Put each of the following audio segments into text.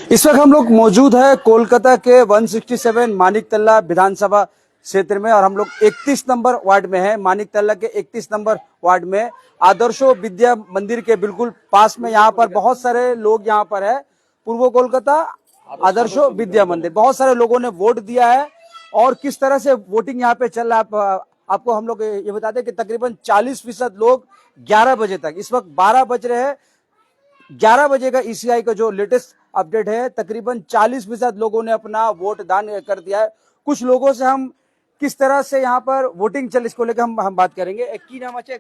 इस वक्त हम लोग मौजूद है कोलकाता के 167 मानिकतला विधानसभा क्षेत्र में और हम लोग 31 नंबर वार्ड में है। मानिकतला के 31 नंबर वार्ड में आदर्शो विद्या मंदिर के बिल्कुल पास में यहाँ पर बहुत सारे लोग यहाँ पर है। पूर्व कोलकाता आदर्शो विद्या मंदिर, बहुत सारे लोगों ने वोट दिया है और किस तरह से वोटिंग यहाँ पे चल रहा है आपको हम लोग ये बता दें कि तकरीबन 40% लोग 11 बजे तक, इस वक्त 12 बज रहे हैं, 11 बजे का ईसीआई का जो लेटेस्ट अपडेट है तकरीबन 40% लोगों ने अपना वोट दान कर दिया है। कुछ लोगों से हम किस तरह से यहाँ पर वोटिंग चल इसको लेकर हम बात करेंगे। কি নাম আছে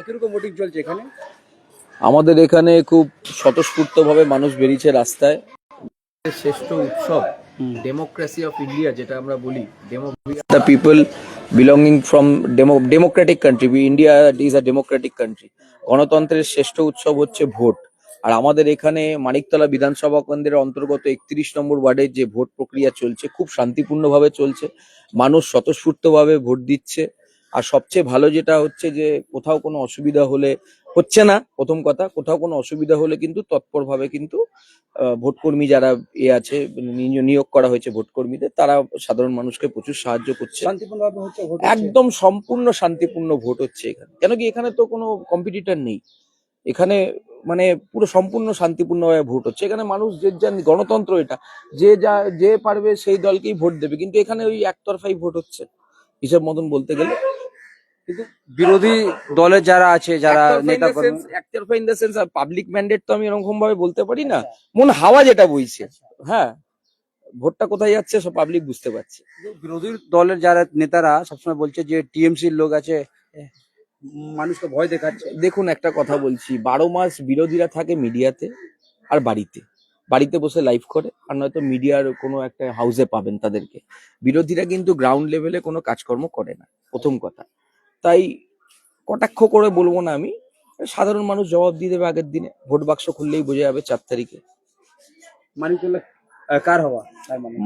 কিরকম ভোটিং চলছে এখানে? আমাদের এখানে খুব স্বতঃস্ফূর্তভাবে মানুষ বেরিয়েছে রাস্তায়। শ্রেষ্ঠ উৎসব ডেমোক্রেসি অফ ইন্ডিয়া যেটা আমরা বলি, the people belonging from Democratic country, India is a Democratic country. গণতন্ত্রের শ্রেষ্ঠ উৎসব হচ্ছে ভোট। আর আমাদের এখানে মানিকতলা বিধানসভা কেন্দ্রের অন্তর্গত 31 নম্বর ওয়ার্ডের যে ভোট প্রক্রিয়া চলছে খুব শান্তিপূর্ণভাবে চলছে। মানুষ স্বতঃস্ফূর্তভাবে ভোট দিচ্ছে। আর সবচেয়ে ভালো যেটা হচ্ছে যে কোথাও কোনো অসুবিধা হলে হচ্ছে না, প্রথম কথা, কোথাও কোনো অসুবিধা হলে কিন্তু তৎপরভাবে কিন্তু ভোটকর্মী যারা আছে নিয়োগ করা হয়েছে ভোটকর্মীদের, তারা সাধারণ মানুষকে প্রচুর সাহায্য করছে। শান্তিপূর্ণভাবে হচ্ছে ভোট, একদম সম্পূর্ণ শান্তিপূর্ণ ভোট হচ্ছে এখানে। কেন কি এখানে তো কোনো কম্পিটিটর নেই, এখানে মানে পুরো সম্পূর্ণ শান্তিপূর্ণভাবে ভোট হচ্ছে। এখানে মানুষ যে গণতন্ত্র, এটা যে পারবে সেই দলকেই ভোট দেবে, কিন্তু এখানে ওই একতরফাই ভোট হচ্ছে হিসাব মতন বলতে গেলে। কিন্তু বিরোধী দলের যারা আছে, যারা নেতা একতরফা ইন দ্য সেন্স, আর পাবলিক ম্যান্ডেট তো আমি এরকম ভাবে বলতে পারি না। মন হাওয়া যেটা বইছে, হ্যাঁ, ভোটটা কোথায় যাচ্ছে সব পাবলিক বুঝতে পারছে। বিরোধী দলের যারা নেতারা সবসময় বলছে যে টিএমসির লোক আছে, মানুষকে ভয় দেখাচ্ছে। দেখুন একটা কথা বলছি, 12 মাস বিরোধীরা থাকে মিডিয়াতে আর বাড়িতে বসে লাইভ করে, আর নয়তো মিডিয়ার কোনো একটা হাউসে পাবেন তাদেরকে। বিরোধীরা কিন্তু গ্রাউন্ড লেভেলে কোনো কাজকর্ম করে না, প্রথম কথা। তাই কটাক্ষ করে বলবো না আমি, সাধারণ মানুষ জবাব দিয়ে দেবে আগের দিনে। ভোট বাক্স খুললেই বোঝা যাবে 4 তারিখে। মানিকতলা কার হওয়া?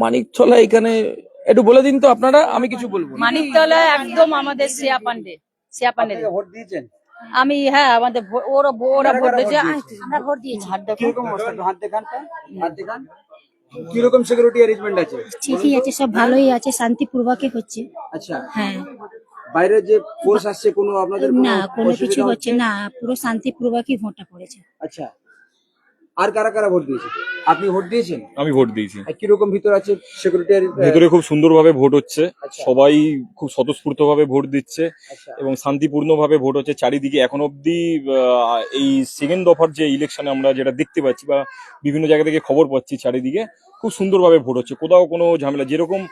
মানিকতলা এখানে একটু বলে দিন তো আপনারা, আমি কিছু বলবো। মানিকতলা একদম আমাদের শ্রেয়া পান্ডে ভোট দিয়েছেন? আমি, হ্যাঁ, আমাদের ওরা ভোট দিয়েছে, আমরা ভোট দিয়েছি। কিরকম অবস্থা? হাত দেখান। কিরকম সিকিউরিটি অ্যারেঞ্জমেন্ট আছে? ঠিকই আছে, সব ভালোই আছে, শান্তিপূর্বকই হচ্ছে। আচ্ছা, হ্যাঁ, বাইরে যে ফোর্স আসছে কোনো আপনাদের না কোনো কিছু হচ্ছে না, পুরো শান্তিপূর্বকই ভোটটা পড়েছে। আচ্ছা, আর কারা ভোট দিয়েছে? আপনি ভোট দিয়েছেন? আমি ভোট দিয়েছি। কিরকম ভিতর আছে সিকিউরিটি? ভিতরে খুব সুন্দরভাবে ভোট হচ্ছে, সবাই খুব স্বতঃস্ফূর্ত ভাবে ভোট দিচ্ছে এবং শান্তিপূর্ণভাবে ভোট হচ্ছে চারিদিকে। এখন অব্দি এই সেকেন্ড দফার যে ইলেকশনে আমরা যেটা দেখতে পাচ্ছি বা বিভিন্ন জায়গা থেকে খবর পাচ্ছি, চারিদিকে খুব সুন্দরভাবে ভোট হচ্ছে, কোথাও কোনো ঝামেলা। যেরকম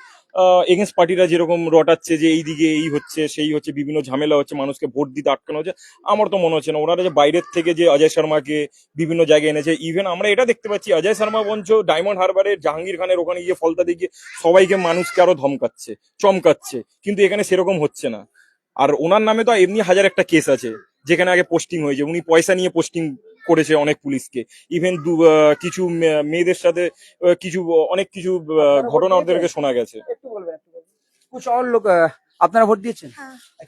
এগেন্স্ট পার্টিরা যেরকম রটাচ্ছে যে এই দিকে এই হচ্ছে সেই হচ্ছে, বিভিন্ন ঝামেলা হচ্ছে, মানুষকে ভোট দিতে আটকানো হচ্ছে, আমার তো মনে হচ্ছে না। ওনারা যে বাইরের থেকে যে অজয় শর্মাকে বিভিন্ন জায়গায় এনেছে, ইভেন আমরা এটা দেখতে পাচ্ছি অজয় শর্মা বঞ্চ ডায়মন্ড হারবারের জাহাঙ্গীর খানের ওখানে গিয়ে ফলতা দিয়ে সবাইকে মানুষকে আরো ধমকাচ্ছে, চমকাচ্ছে, কিন্তু এখানে সেরকম হচ্ছে না। আর ওনার নামে তো এমনি হাজার একটা কেস আছে, যেখানে আগে পোস্টিং হয়েছে, উনি পয়সা নিয়ে পোস্টিং করেছে অনেক পুলিশকে। ইভেন কিছু মেয়েদের সাথে অনেক কিছু ঘটনা ওদেরকে শোনা গেছে। আপনারা ভোট দিয়েছেন?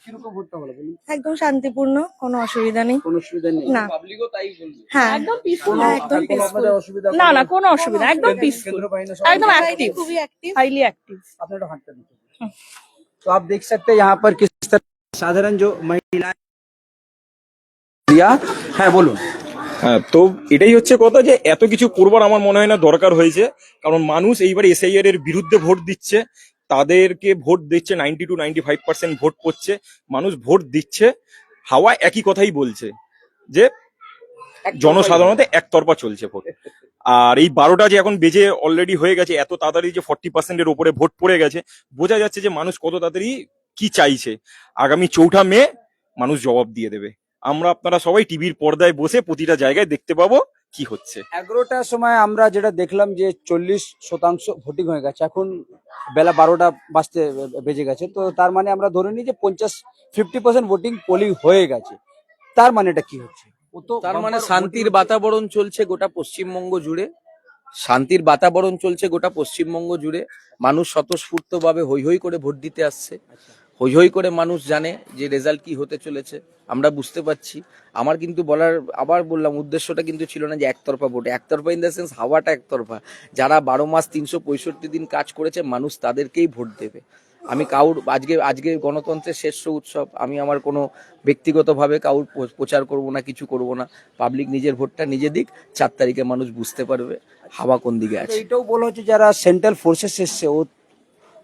কিরকম ভোটটা হলো বলুন? একদম শান্তিপূর্ণ, কোনো অসুবিধা নেই। কোনো অসুবিধা নেই? না, পাবলিকও তাই বলবে। হ্যাঁ, একদম পিসফুল, একদম পিসফুল। না কোনো অসুবিধা, একদম পিসফুল, একদম অ্যাক্টিভ, খুবই অ্যাক্টিভ, হাইলি অ্যাক্টিভ। अपने हाथ पे तो आप देख सकते हैं यहाँ पर किस तरह साधारण जो महिलाएं दिया है। बोलूं হ্যাঁ, তো এটাই হচ্ছে কথা যে এত কিছু করবার আমার মনে হয় না দরকার হয়েছে, কারণ মানুষ এইবার এসআইআর এর বিরুদ্ধে ভোট দিচ্ছে, তাদেরকে ভোট দিচ্ছে, 90 to 95% ভোট পড়ছে, মানুষ ভোট দিচ্ছে। হাওয়া একই কথাই বলছে যে জনসাধারণতে একতরফা চলছে ভোট। আর এই 12টা যে এখন বেজে অলরেডি হয়ে গেছে, এত তাড়াতাড়ি যে 40%-এর উপরে ভোট পড়ে গেছে, বোঝা যাচ্ছে যে মানুষ কত তাড়াতাড়ি কি চাইছে। আগামী 4 মে মানুষ জবাব দিয়ে দেবে। আমরা আপনারা সবাই টিভির পর্দায় বসে প্রতিটা জায়গায় দেখতে পাবো কি হচ্ছে। 11টার সময় আমরা যেটা দেখলাম যে 40% ভোটিং হয়ে গেছে, এখন বেলা 12টা বাজতে বেজে গেছে, তো তার মানে আমরা ধরে নিই যে 50% ভোটিং পোলিং হয়ে গেছে। তার মানে এটা কি হচ্ছে? তার মানে শান্তির বাতাবরণ চলছে গোটা পশ্চিমবঙ্গ জুড়ে, শান্তির বাতাবরণ চলছে গোটা পশ্চিমবঙ্গ জুড়ে। মানুষ স্বতঃস্ফূর্ত ভাবে হৈ হৈ করে ভোট দিতে আসছে। হই হই করে মানুষ জানে যে রেজাল্ট কি হতে চলেছে, আমরা বুঝতে পারছি। আমার কিন্তু বলার, আবার বললাম, উদ্দেশ্যটা কিন্তু ছিল না যে একতরফা ভোট, একতরফা ইন দ্য সেন্স হাওয়াটা একতরফা। যারা 12 মাস 365 দিন কাজ করেছে, মানুষ তাদেরকেই ভোট দেবে। আমি কাউর আজকে আজকে গণতন্ত্রের শ্রেষ্ঠ উৎসব, আমি আমার কোনো ব্যক্তিগতভাবে কাউর প্রচার করব না, কিছু করব না। পাবলিক নিজের ভোটটা নিজে দিক, 4 তারিখে মানুষ বুঝতে পারবে হাওয়া কোন দিকে আছে। এটাও বলা হচ্ছে যারা সেন্ট্রাল ফোর্সেস এসছে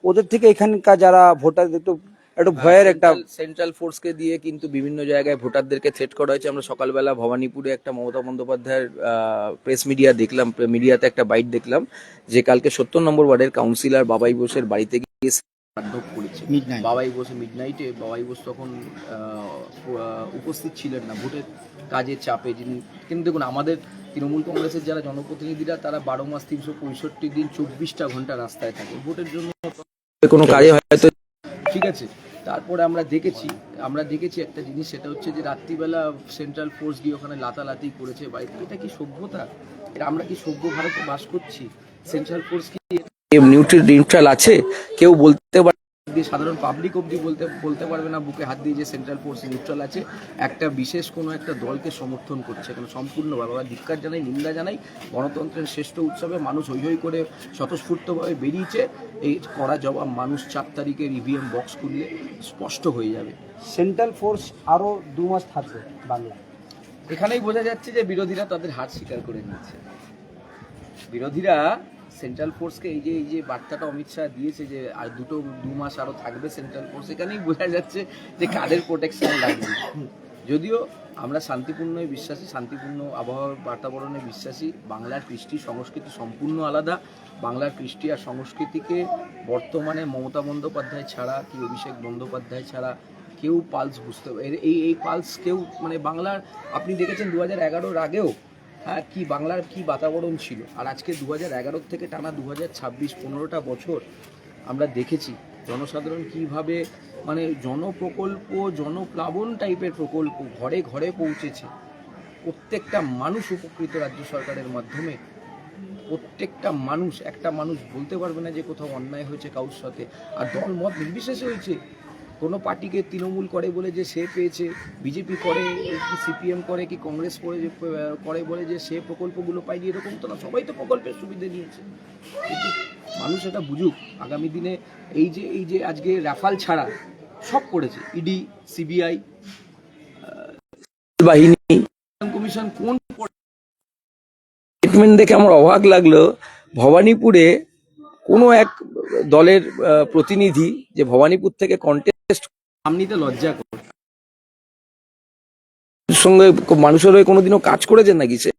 ওদের থেকে এখানকার যারা ভোটার একটু একটু ভয়ের একটা সেন্ট্রাল ফোর্সকে দিয়ে কিন্তু বিভিন্ন জায়গায় ভোটারদেরকে থ্রেট করা হয়েছে। আমরা সকালবেলা ভবানীপুরে একটা মমতা বন্দ্যোপাধ্যায়ের প্রেস মিডিয়া দেখলাম, মিডিয়াতে একটা বাইট দেখলাম, যে কালকে 70 নম্বর ওয়ার্ডের কাউন্সিলর বাবাই বোসের বাড়িতে গিয়ে তাণ্ডব করেছে। বাবাই বোস মিডনাইটে, বাবাই বোস তখন উপস্থিত ছিলেন না ভোটের কাজের চাপে। কিন্তু দেখুন, আমাদের তৃণমূল কংগ্রেসের যারা জনপ্রতিনিধিরা, তারা 12 মাস 365 দিন 24টা ঘন্টা রাস্তায় থাকে ভোটের জন্য, কোনো কাজে হয়তো, ঠিক আছে। তারপরে আমরা দেখেছি একটা জিনিস, সেটা হচ্ছে যে রাত্রিবেলা সেন্ট্রাল ফোর্স গিয়ে ওখানে লাতালাতি করেছে বাড়িতে। এটা কি সভ্যতা? আমরা কি সভ্য ভারতে বাস করছি? সেন্ট্রাল ফোর্স কি নিউট্রাল আছে? কেউ বলতে পারে, সাধারণ পাবলিক অবধি বলতে পারবে না বুকে হাত দিয়ে যে সেন্ট্রাল ফোর্স নিউট্রাল আছে, একটা বিশেষ কোনো একটা দলকে সমর্থন করছে। কেন? সম্পূর্ণভাবে আমরা ধিক্কার জানাই, নিন্দা জানাই। গণতন্ত্রের শ্রেষ্ঠ উৎসবে মানুষ হই হই করে স্বতঃস্ফূর্তভাবে বেরিয়েছে। এই কড়া জবাব মানুষ 4 তারিখের ইভিএম বক্স খুললে স্পষ্ট হয়ে যাবে। সেন্ট্রাল ফোর্স আরো 2 মাস থাকবে বাংলা। এখানেই বোঝা যাচ্ছে যে বিরোধীরা তাদের হার স্বীকার করে নিয়েছে। বিরোধীরা সেন্ট্রাল ফোর্সকে এই যে বার্তাটা অমিত শাহ দিয়েছে যে আর 2 মাস আরো থাকবে সেন্ট্রাল ফোর্স, এখানেই বোঝা যাচ্ছে যে কাদের প্রোটেকশন লাগবে। যদিও আমরা শান্তিপূর্ণই বিশ্বাসী, শান্তিপূর্ণ আবহাওয়ার বাতাবরণে বিশ্বাসী। বাংলার কৃষ্টি সংস্কৃতি সম্পূর্ণ আলাদা। বাংলার কৃষ্টি আর সংস্কৃতিকে বর্তমানে মমতা বন্দ্যোপাধ্যায় ছাড়া কি অভিষেক বন্দ্যোপাধ্যায় ছাড়া কেউ পালস বুঝতে পারে, এই পালস কেউ, মানে বাংলার আপনি দেখেছেন 2011-র আগেও হ্যাঁ কি বাংলার কি বাতাবরণ ছিল, আর আজকে 2011 থেকে টানা 2026 15টা বছর আমরা দেখেছি জনসাধারণ কিভাবে মানে জনপ্রকল্প, জনপ্লাবন টাইপের প্রকল্প ঘরে ঘরে পৌঁছেছে। প্রত্যেকটা মানুষ উপকৃত রাজ্য সরকারের মাধ্যমে। প্রত্যেকটা মানুষ, একটা মানুষ বলতে পারবে না যে কোথাও অন্যায় হয়েছে কারোর সাথে। আর দল মত নির্বিশেষে হয়েছে। কোনো পার্টিকে তৃণমূল করে বলে যে সে পেয়েছে, বিজেপি করে কি সিপিএম করে কি কংগ্রেস করে বলে যে সে প্রকল্পগুলো পায়নি, এরকম তো না। সবাই তো প্রকল্পের সুবিধা নিয়েছে। কিন্তু মানুষ এটা বুঝুক আগামী দিনে। এই যে আজকে রাফাল ছাড়া সব করেছে, ইডি, সিবিআই, বাহিনী, কমিশন, কোন স্টেটমেন্ট দেখে আমার অবাক লাগলো। ভবানীপুরে কোনো এক দলের প্রতিনিধি যে ভবানীপুর থেকে কন্টেস্ট আমনিতে লজ্জা করে সঙ্গে মানুষের হয়ে কোনোদিনও কাজ করেছেন নাকি? সে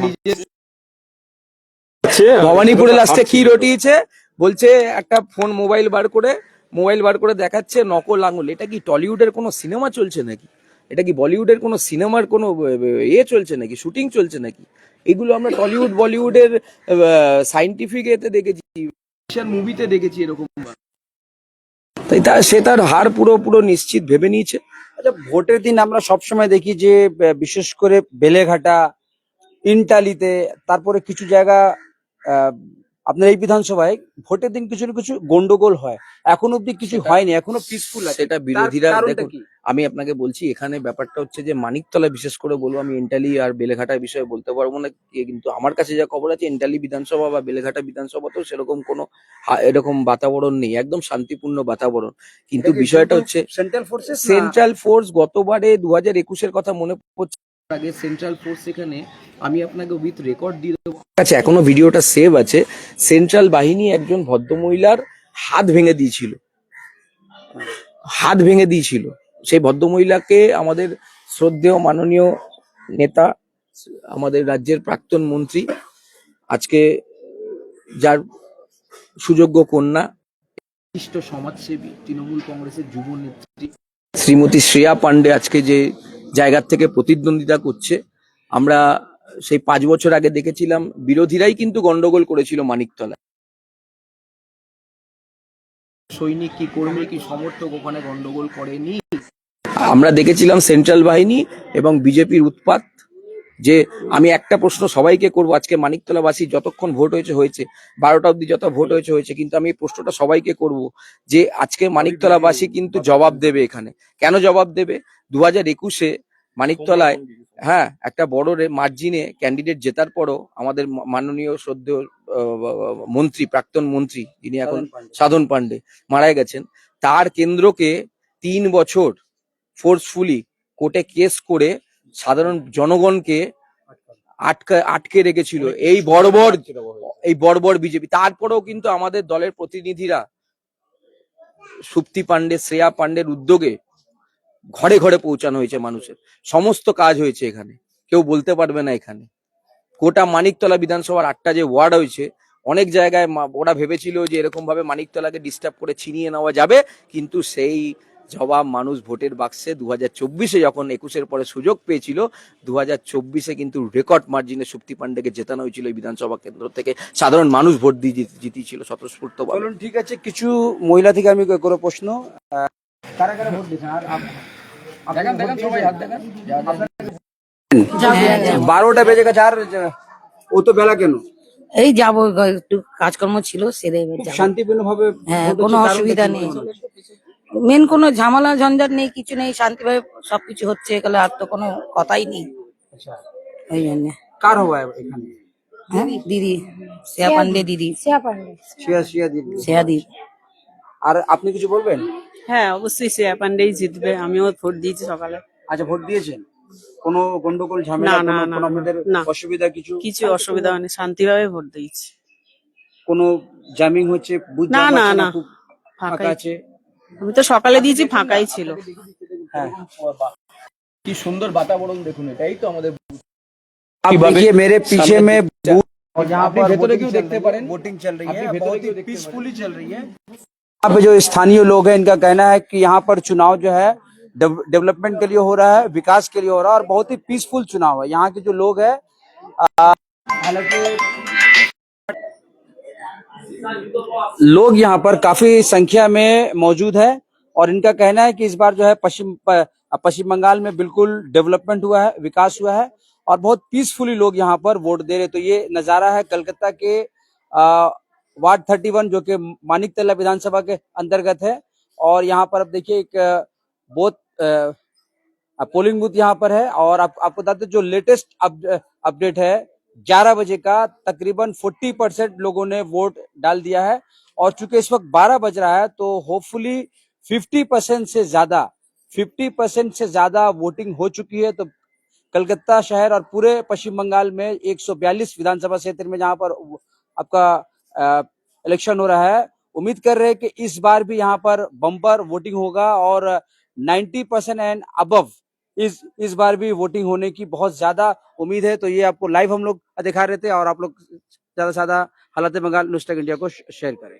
নিজে ভবানীপুরে লাস্টে কি রটিয়েছে বলছে, একটা ফোন মোবাইল বার করে দেখাচ্ছে নকল আঙুল। এটা কি টলিউডের কোনো সিনেমা চলছে নাকি? এটা কি বলিউডের কোনো সিনেমার কোনো চলছে নাকি, শুটিং চলছে নাকি? এগুলো আমরা টলিউড বলিউডের সাইন্টিফিক এতে দেখেছি, মুভিতে দেখেছি এরকম। তাই সে তার হার পুরো নিশ্চিত ভেবে নিয়েছে। আচ্ছা, ভোটের দিন আমরা সবসময় দেখি যে বিশেষ করে বেলেঘাটা, ইন্টালিতে, তারপরে কিছু জায়গা আপনার এই বিধানসভায় ভোটের দিন কিছু না কিছু গন্ডগোল হয়। এখন অব্দি কিছু হয়নি, এখনো পিসফুল আছে। সেটা বিরোধীরা, কারণটা দেখুন কি? আমি আপনাকে বলছি, এখানে ব্যাপারটা হচ্ছে যে মানিকতলা বিশেষ করে বলবো, আমি এন্টালি আর বেলেঘাটার বিষয়ে বলতে পারবো না। কিন্তু আমার কাছে যা খবর আছে, এন্টালি বিধানসভা বা বেলেঘাটা বিধানসভাতেও সেরকম কোনো এরকম বাতাবরণ নেই, একদম শান্তিপূর্ণ বাতাবরণ। কিন্তু বিষয়টা হচ্ছে সেন্ট্রাল ফোর্স গতবারে 2021-এর কথা মনে পড়ছে, আগে সেন্ট্রাল ফোর্স এখানে, আমি আপনাকে উইথ রেকর্ড দিয়ে দেবো, আচ্ছা এখনো ভিডিওটা সেভ আছে। সেন্ট্রাল বাহিনী একজন ভদ্রমহিলার হাত ভেঙে দিয়েছিল। সেই ভদ্রমহিলাকে আমাদের শ্রদ্ধেয় মাননীয় নেতা, আমাদের রাজ্যের প্রাক্তন মন্ত্রী, আজকে যার সুযোগ্য কন্যা, বিশিষ্ট সমাজসেবী, তৃণমূল কংগ্রেসের যুব নেত্রী শ্রীমতী শ্রেয়া পান্ডে আজকে যে জায়গার থেকে প্রতিদ্বন্দ্বিতা করছে, আমরা সেই 5 বছর আগে দেখেছিলাম বিরোধীরাই কিন্তু গন্ডগোল করেছিল মানিকতলা। সৈনিক কি কর্মী কি সমর্থক ওখানে গন্ডগোল করেনি। আমরা দেখেছিলাম সেন্ট্রাল বাহিনী এবং বিজেপির উৎপাত যে আমি একটা প্রশ্ন সবাইকে করব, আজকে মানিকতলাবাসী যতক্ষণ ভোট হয়েছে হয়েছে, 12টা অব্দি যত ভোট হয়েছে হয়েছে, কিন্তু আমি এই প্রশ্নটা সবাইকে করব যে আজকে মানিকতলাবাসী কিন্তু জবাব দেবে এখানে। কেন জবাব দেবে? 2021-এ মানিকতলায় হ্যাঁ একটা বড় মার্জিনে ক্যান্ডিডেট জেতার পরও আমাদের মাননীয় শ্রদ্ধেয় মন্ত্রী, প্রাক্তন মন্ত্রী যিনি এখন সাধন পান্ডে মারা গেছেন, তার কেন্দ্রকে 3 বছর ফোর্সফুলি কোর্টে কেস করে সাধারণ জনগণকে আটকে রেখেছিল এই বর্বর বিজেপি। তারপরেও কিন্তু আমাদের দলের প্রতিনিধিরা সুপ্তি পান্ডে, শ্রেয়া পান্ডের উদ্যোগে ঘরে ঘরে পৌঁছানো হয়েছে, মানুষের সমস্ত কাজ হয়েছে এখানে, কেউ বলতে পারবে না। এখানে গোটা মানিকতলা বিধানসভার 8টা যে ওয়ার্ড হয়েছে, অনেক জায়গায় ওরা ভেবেছিল যে এরকম ভাবে মানিকতলাকে ডিস্টার্ব করে ছিনিয়ে নেওয়া যাবে, কিন্তু সেই জবাব মানুষ ভোটের বাক্সে 2024-এ যখন 21-এর পরে সুযোগ পেয়েছিল, 2024-এ কিন্তু রেকর্ড মার্জিনে সুপ্তি পান্ডেকে জেতানো হয়েছিল এই বিধানসভা কেন্দ্র থেকে। সাধারণ মানুষ ভোট দিয়ে জিতিয়েছিল স্বতঃস্ফূর্ত। চলুন ঠিক আছে, কিছু মহিলা থেকে আমি কোনো প্রশ্ন, কারা কারা ভোট দিয়েছেন? আর সবাই হাত দেখান। 12টা বেজে গেছে, আর ও তো বেলা কেন? এই যাবো, একটু কাজকর্ম ছিল সেরে এবার যাবো। শান্তিপূর্ণ ভাবে হ্যাঁ, কোনো অসুবিধা নেই, মেন কোনো ঝামেলা ঝঞ্ঝাট নেই, কিছু নেই, শান্তিভাবে সবকিছু হচ্ছে এখানে, আর তো কোনো কথাই নেই। ওই জন্য কার হওয়া এখানে? হ্যাঁ, দিদি শ্রেয়া পান্ডে, দিদি শ্রেয়া দিদি। আর আপনি কিছু বলবেন? হ্যাঁ, অবশ্যই শ্রেয়া পান্ডেই জিতবে, আমিও ভোট দিয়েছি সকালে। আচ্ছা, ভোট দিয়েছেন? কোনো গন্ডগোল ঝামেলা, না, কোনো আপনাদের না। অসুবিধা কিছু? কিছু অসুবিধা হয়নি, শান্তিভাবে ভোট দিয়েছি। কোনো জামিং হচ্ছে? বুথ না, জাম না, আছে না। খুব ফাঁকা ফাঁকাই আছে? আমি তো সকালে দিয়েছি, ফাঁকাই ছিল। হ্যাঁ, কি সুন্দর বাতাবরণ দেখুন, এটাই তো আমাদের। आप देखिए मेरे पीछे में बूथ, और यहाँ আপনি पर ভেতরে वोटिंग গিয়েও चल দেখতে रही है, পারেন। वोटिंग चल रही আপনি है, ভেতরে बहुत ही গিয়েও দেখতে पीसफुली चल रही है। यहाँ पे जो स्थानीय लोग हैं, इनका कहना है कि यहाँ पर चुनाव जो है डेवलपमेंट के लिए हो रहा है, विकास के लिए हो रहा है, और बहुत ही पीसफुल चुनाव है। यहाँ के जो लोग हैं, हालांकि लोग यहाँ पर काफी संख्या में मौजूद है, और इनका कहना है कि इस बार जो है पश्चिम बंगाल में बिल्कुल डेवलपमेंट हुआ है, विकास हुआ है, और बहुत पीसफुली लोग यहाँ पर वोट दे रहे। तो ये नजारा है कलकत्ता के वार्ड 31, जो कि मानिकतला विधानसभा के अंतर्गत है। और यहाँ पर अब देखिए एक बहुत पोलिंग बूथ यहाँ पर है, और आपको बताते जो लेटेस्ट अपडेट है, 11 बजे का तकरीबन 40% लोगों ने वोट डाल दिया है। और चूंकि इस वक्त 12 बज रहा है, तो होपफुली 50% से ज्यादा वोटिंग हो चुकी है। तो कलकत्ता शहर और पूरे पश्चिम बंगाल में 142 विधानसभा क्षेत्र में जहां पर आपका इलेक्शन हो रहा है, उम्मीद कर रहे हैं कि इस बार भी यहाँ पर बम्पर वोटिंग होगा, और 90% एंड अबव इस बार भी वोटिंग होने की बहुत ज्यादा उम्मीद है। तो ये आपको लाइव हम लोग दिखा रहे थे, और आप लोग ज्यादा से ज्यादा हालात बंगाल न्यूज़ तक इंडिया को शेयर करें।